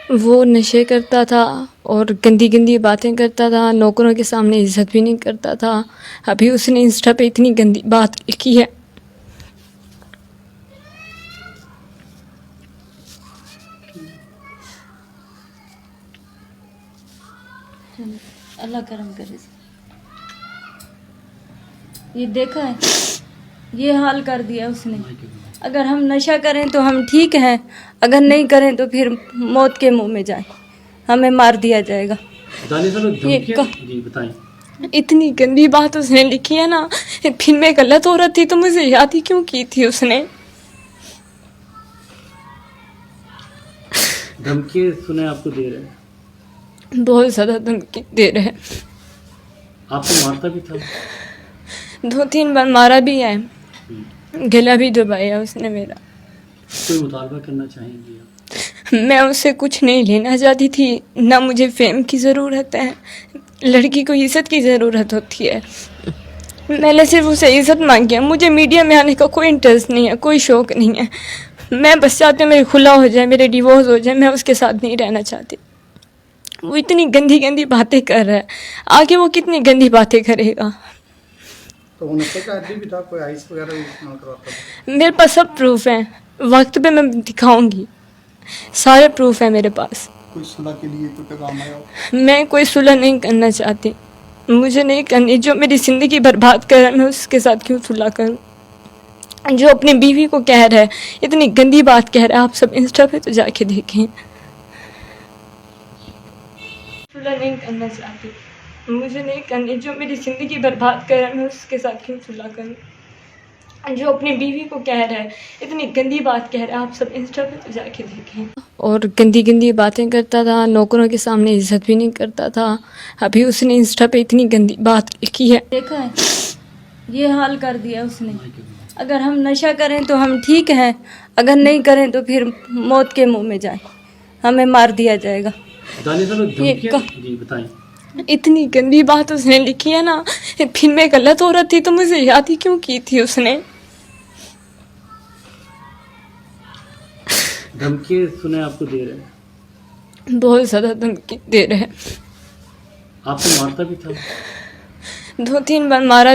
वो नशे करता था और गंदी गंदी बातें करता था, नौकरों के सामने इज्जत भी नहीं करता था। अभी उसने इंस्टा पे इतनी गंदी बात लिखी है। अल्लाह करम करे। ये देखा है, ये हाल कर दिया उसने। अगर हम नशा करें तो हम ठीक हैं, अगर नहीं करें तो फिर मौत के मुंह में जाए, हमें मार दिया जाएगा। ये जी बताएं। इतनी गंदी बात उसने लिखी है ना। फिर मैं गलत हो रही थी तो मुझे याद ही क्यों की थी उसने। धमकी सुने आपको दे रहे हैं, बहुत ज्यादा धमकी दे रहे हैं। आपको मारता भी था? 2-3 बार मारा भी है, गला भी दबाया उसने मेरा। कोई मुतालबा करना चाहेंगी आप? मैं उससे कुछ नहीं लेना चाहती थी, ना मुझे फेम की ज़रूरत है। लड़की को इज्जत की ज़रूरत होती है। मैंने सिर्फ उसे इज्जत मांगी है। मुझे मीडिया में आने का कोई इंटरेस्ट नहीं है, कोई शौक़ नहीं है। मैं बस चाहती हूँ मेरी खुला हो जाए, मेरे डिवोर्स हो जाए। मैं उसके साथ नहीं रहना चाहती। वो इतनी गंदी गंदी बातें कर रहा है, आगे वो कितनी गंदी बातें करेगा। तो वो नशे का आदी भी था? कोई आइस वगैरह भी इस्तेमाल करवाता था? मेरे पास सब प्रूफ हैं, वक्त पे मैं दिखाऊंगी। सारे प्रूफ हैं मेरे पास। कोई सुलह के लिए कोई पैगाम आया हो? मैं कोई सुलह नहीं करना चाहती, मुझे नहीं करनी। जो मेरी ज़िंदगी बर्बाद कर रहा है, मैं उसके साथ क्यों सुलह करूं। जो अपनी बीवी को कह रहा है, इतनी गंदी बात कह रहा है, आप सब इंस्टा पे तो जाके देखें। सुलह नहीं करना चाहती, मुझे नहीं करनी। जो मेरी ज़िंदगी बर्बाद कर रहा है, मैं उसके साथ क्यों सुलह करूं। जो अपनी बीवी को कह रहा है, इतनी गंदी बात कह रहा है, आप सब इंस्टा पे तो जाके देखें। और गंदी गंदी बातें करता था, नौकरों के सामने इज्जत भी नहीं करता था। अभी उसने इंस्टा पे इतनी गंदी बात लिखी है। देखा है, ये हाल कर दिया उसने। अगर हम नशा करें तो हम ठीक हैं, अगर नहीं करें तो फिर मौत के मुंह में जाए, हमें मार दिया जाएगा। जी बताएं। इतनी गंदी बात उसने लिखी है ना। फिर मैं गलत हो रही थी तो मुझे याद ही क्यों की थी उसने। धमकी सुने आपको दे रहे हैं, बहुत ज्यादा धमकी दे रहे हैं। आपको मारता भी था? 2-3 बार मारा